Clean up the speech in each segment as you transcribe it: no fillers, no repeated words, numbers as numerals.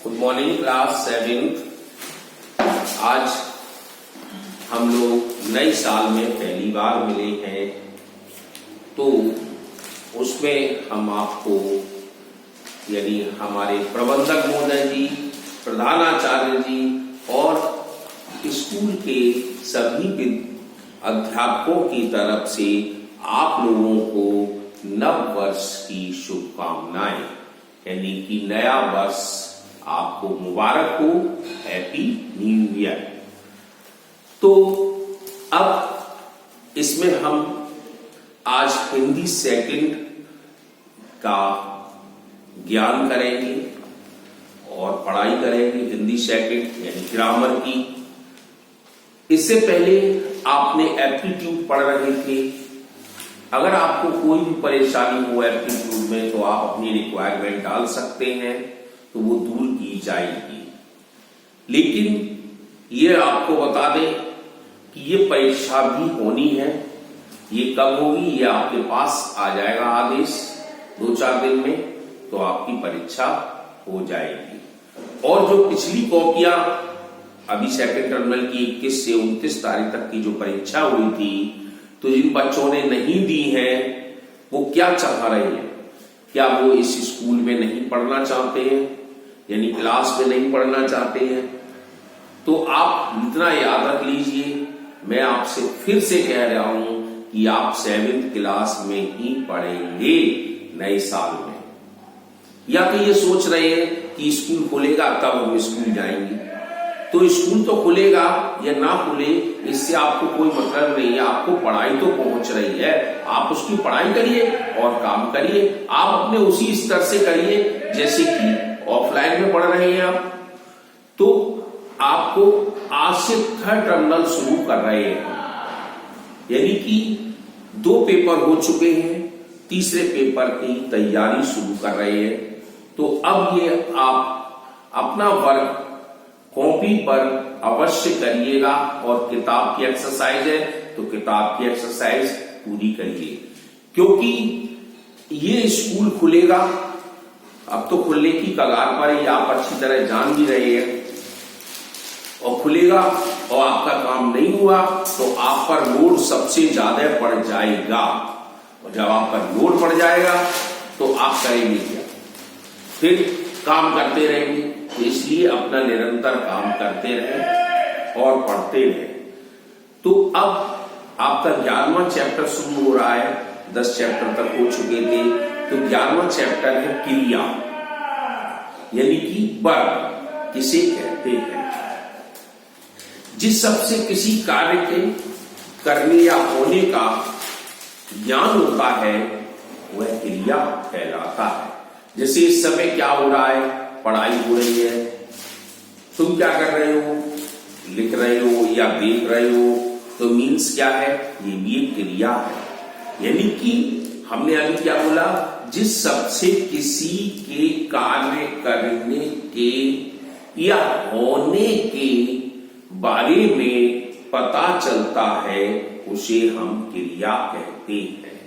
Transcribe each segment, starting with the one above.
Good morning class 7th। आज हम लोग नए साल में पहली बार मिले हैं, तो उसमें हम आपको यानी हमारे प्रबंधक महोदय जी, प्रधानाचार्य जी और स्कूल के सभी अध्यापकों की तरफ से आप लोगों को नव वर्ष की शुभकामनाएं, यानी कि नया वर्ष आपको मुबारक हो, हैप्पी न्यू ईयर। तो अब इसमें हम आज हिंदी सेकंड का ज्ञान करेंगे और पढ़ाई करेंगे, हिंदी सेकंड यानी ग्रामर की। इससे पहले आपने एप्टीट्यूड पढ़ रहे थे। अगर आपको कोई भी परेशानी हो एप्टीट्यूड में तो आप अपनी रिक्वायरमेंट डाल सकते हैं, तो वो दूर की जाएगी। लेकिन ये आपको बता दें कि ये परीक्षा भी होनी है। ये कब होगी, ये आपके पास आ जाएगा आदेश 2-4 दिन में, तो आपकी परीक्षा हो जाएगी। और जो पिछली कॉपियां अभी सेकंड टर्मिनल की 21 से 29 तारीख तक की जो परीक्षा हुई थी, तो जिन बच्चों ने नहीं दी है वो क्या चाह रहे हैं? क्या वो इस स्कूल में नहीं पढ़ना चाहते हैं, यानी क्लास में नहीं पढ़ना चाहते हैं? तो आप इतना याद रख लीजिए, मैं आपसे फिर से कह रहा हूं कि आप 7th क्लास में ही पढ़ेंगे नए साल में। या तो ये सोच रहे हैं कि स्कूल खुलेगा तब हम स्कूल जाएंगे, तो स्कूल तो खुलेगा या ना खुले इससे आपको कोई मतलब नहीं है। आपको पढ़ाई तो पहुंच रही है, आप उसकी पढ़ाई करिए और काम करिए। आप अपने उसी स्तर से करिए जैसे कि ऑफलाइन में पढ़ रहे हैं आप। तो आपको आज से थर्ड टर्मिनल शुरू कर रहे हैं, यानी कि 2 पेपर हो चुके हैं, तीसरे पेपर की तैयारी शुरू कर रहे हैं। तो अब ये आप अपना वर्क कॉपी पर अवश्य करिएगा, और किताब की एक्सरसाइज है तो किताब की एक्सरसाइज पूरी करिए, क्योंकि ये स्कूल खुलेगा, अब तो खुलने की कगार पर ही आप अच्छी तरह जान भी रहे हैं। और खुलेगा और आपका काम नहीं हुआ तो आप पर लोड सबसे ज्यादा पड़ जाएगा, और जब आप पर लोड पड़ जाएगा तो आप करेंगे क्या? फिर काम करते रहेंगे। तो इसलिए अपना निरंतर काम करते रहें और पढ़ते रहें। तो अब आपका 11वां चैप्टर शुरू हो रहा है, 10 चैप्टर तक हो चुके थे। तो 11वां चैप्टर है क्रिया, यानी कि वर्ब किसे कहते हैं। जिस सबसे किसी कार्य के करने या होने का ज्ञान होता है वह क्रिया कहलाता है। जैसे इस समय क्या हो रहा है, पढ़ाई हो रही है, तुम क्या कर रहे हो, लिख रहे हो या देख रहे हो, तो मीन्स क्या है, ये भी एक क्रिया है। यानी कि हमने अभी क्या बोला, जिस सबसे किसी के कार्य करने के या होने के बारे में पता चलता है उसे हम क्रिया कहते हैं।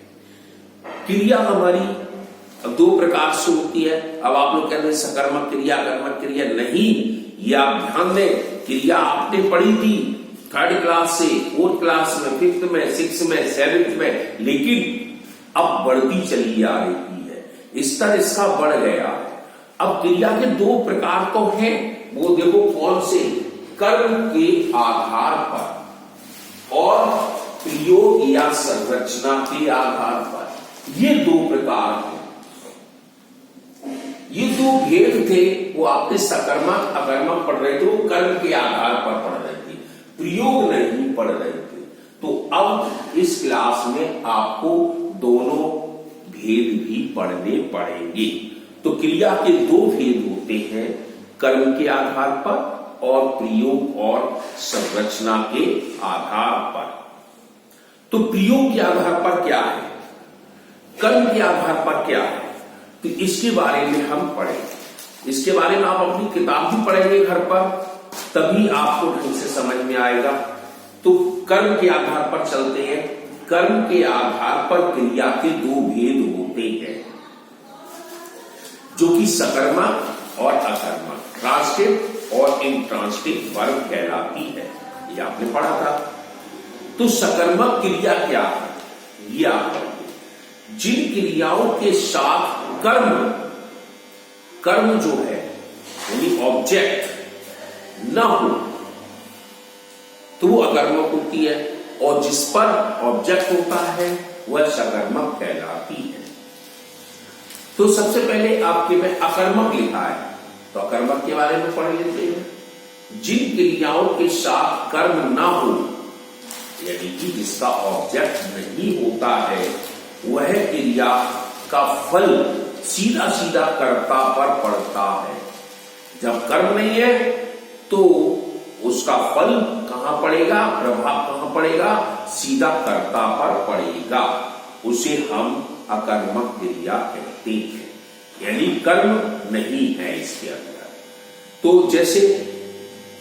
क्रिया हमारी 2 प्रकार से होती है। अब आप लोग कहते हैं सकर्मक क्रिया, कर्मक क्रिया। नहीं, ये आप ध्यान दें, क्रिया आपने पढ़ी थी 3rd क्लास से 4th क्लास में, 5th में, 6th में, 7th में, लेकिन अब बढ़ती चली आ रही है, स्तर इसका बढ़ गया है। अब क्रिया के 2 प्रकार तो हैं, वो देखो कौन से, कर्म के आधार पर और प्रयोग या संरचना के आधार पर। ये 2 प्रकार हैं। ये 2 भेद थे, वो आपके सकर्मक अकर्मक पढ़ रहे थे, वो कर्म के आधार पर पढ़ रहे थे, प्रयोग नहीं पढ़ रहे थे। तो अब इस क्लास में आपको दोनों भेद भी पढ़ने पड़ेंगे। तो क्रिया के 2 भेद होते हैं, कर्म के आधार पर और प्रयोग और संरचना के आधार पर। तो प्रयोग के आधार पर क्या है, कर्म के आधार पर क्या है, तो इसके बारे में हम पढ़ेंगे। इसके बारे में आप अपनी किताब भी पढ़ेंगे घर पर, तभी आपको ढंग से समझ में आएगा। तो कर्म के आधार पर चलते हैं। कर्म के आधार पर क्रिया के 2 भेद होते हैं, जो कि सकर्मक और अकर्मक, ट्रांसिटिव और इंट्रांसिटिव वर्ब कहलाती है। ये आपने पढ़ा था। तो सकर्मक क्रिया क्या है, ये आप पढ़िए। जिन क्रियाओं के साथ कर्म जो है यानी ऑब्जेक्ट न हो तो वो अकर्मक होती है, और जिस पर ऑब्जेक्ट होता है वह सकर्मक कहलाती है। तो सबसे पहले आपके में अकर्मक लिखा है, तो अकर्मक के बारे में पढ़ लेते हैं। जिन क्रियाओं के साथ कर्म ना हो यानी कि जिसका ऑब्जेक्ट नहीं होता है, वह क्रिया का फल सीधा सीधा कर्ता पर पड़ता है। जब कर्म नहीं है तो उसका फल कहां पड़ेगा, प्रभाव कहां पड़ेगा, सीधा कर्ता पर पड़ेगा। उसे हम अकर्मक क्रिया कहते हैं, यानी कर्म नहीं है इसके अंदर। तो जैसे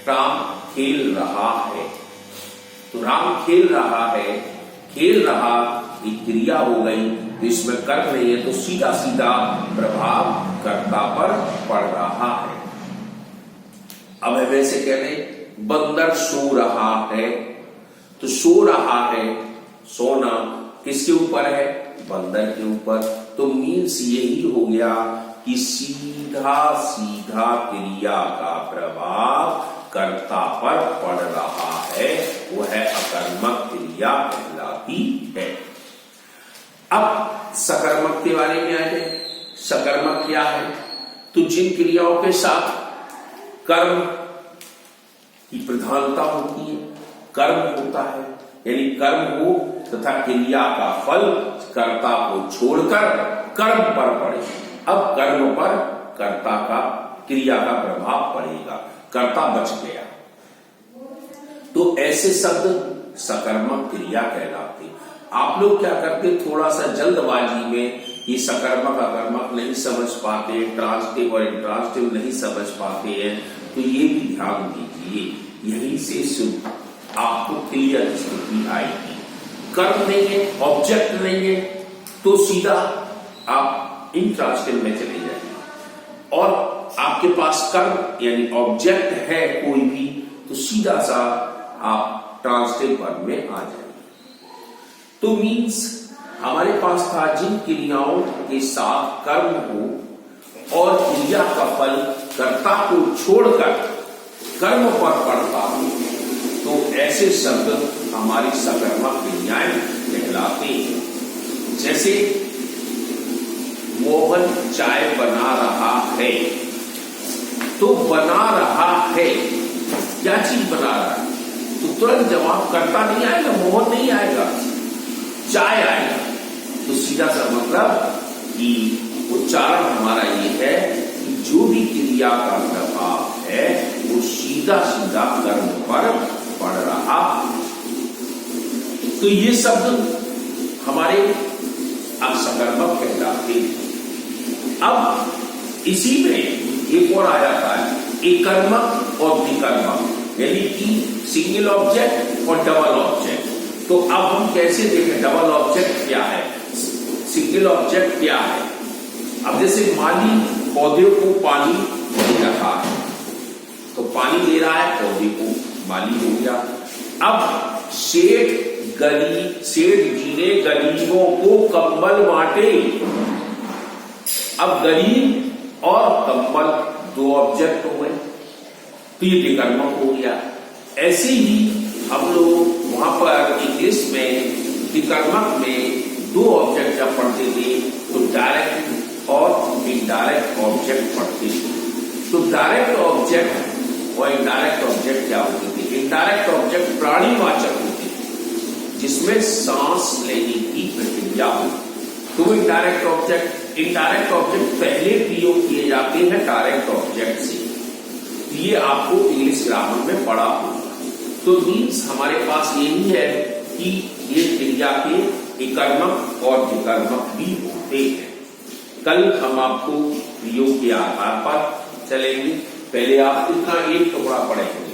राम खेल रहा है, तो राम खेल रहा है, खेल रहा एक क्रिया हो गई, तो इसमें कर्म नहीं है तो सीधा सीधा प्रभाव कर्ता पर पड़ रहा है। अब वैसे कह रहे बंदर सो रहा है, तो सो रहा है, सोना किसके ऊपर है, बंदर के ऊपर। तो मीन्स यही हो गया कि सीधा सीधा क्रिया का प्रभाव कर्ता पर पड़ रहा है, वह अकर्मक क्रिया कहलाती है। अब सकर्मक के बारे में आए। सकर्मक क्या है, तो जिन क्रियाओं के साथ कर्म की प्रधानता होती है, कर्म होता है, यानी कर्म हो तथा क्रिया का फल कर्ता को छोड़कर कर्म पर पड़े। अब कर्म पर कर्ता का क्रिया का प्रभाव पड़ेगा, कर्ता बच गया। तो ऐसे शब्द सकर्मक क्रिया कहलाते। आप लोग क्या करते, थोड़ा सा जल्दबाजी में ये सकर्मक अकर्मक नहीं समझ पाते, ट्रांसिटिव और इंट्रांसिटिव नहीं समझ पाते हैं, तो ये भी ध्यान दीजिए। यहीं से आपको क्लियर स्थिति आएगी। कर्म नहीं है, ऑब्जेक्ट नहीं है, तो सीधा आप इंट्रांसिटिव में चले जाएंगे, और आपके पास कर्म यानी ऑब्जेक्ट है कोई भी, तो सीधा सा आप ट्रांसिटिव वर्ब में आ जाएंगे। तो मीन्स हमारे पास था जिन क्रियाओं के साथ कर्म हो और क्रिया का फल कर्ता को छोड़कर कर्म पर पड़ता हो, तो ऐसे शब्द हमारी सकर्मक क्रियाएं कहलाते हैं। जैसे मोहन चाय बना रहा है, तो बना रहा है क्या चीज बना रहा है, तो तुरंत जवाब कर्ता नहीं आएगा, मोहन नहीं आएगा, चाय आएगा। तो सीधा सा मतलब कि उच्चारण हमारा ये है कि जो भी क्रिया का प्रभाव है वो सीधा सीधा कर्म पर पड़ रहा। तो ये शब्द हमारे अब सकर्मक कहलाते हैं। अब इसी में एक और आ जाता है एकर्मक और विकर्मक, यानी कि सिंगल ऑब्जेक्ट और डबल ऑब्जेक्ट। तो अब हम कैसे देखें डबल ऑब्जेक्ट क्या है, सिंगल ऑब्जेक्ट क्या है। अब जैसे माली पौधे को पानी दे रहा है, तो पानी दे रहा है पौधे को, माली हो गया। अब सेठ जी ने गरीबों को कंबल बांटे। अब गरीब और कंबल दो ऑब्जेक्ट हो गए, तो ये विकर्मक हो गया। ऐसे ही हम लोग वहां पर इंग्लिश में विकर्मक में दो ऑब्जेक्ट जब पढ़ते थे तो डायरेक्ट और इनडायरेक्ट ऑब्जेक्ट पढ़ते थे। तो डायरेक्ट ऑब्जेक्ट और इनडायरेक्ट ऑब्जेक्ट क्या होते थे, इनडायरेक्ट ऑब्जेक्ट प्राणीवाचक होते थे जिसमें सांस लेने की प्रक्रिया हो, तो इनडायरेक्ट ऑब्जेक्ट पहले प्रयोग किए जाते हैं डायरेक्ट ऑब्जेक्ट से। ये आपको इंग्लिश ग्रामर में पढ़ा होगा। तो मीन्स हमारे पास यही है कि ये क्रिया के एकर्मक और विकर्मक भी होते हैं। कल हम आपको प्रयोग के आधार पर चलेंगे। पहले आप इतना एक टुकड़ा पढ़ेंगे।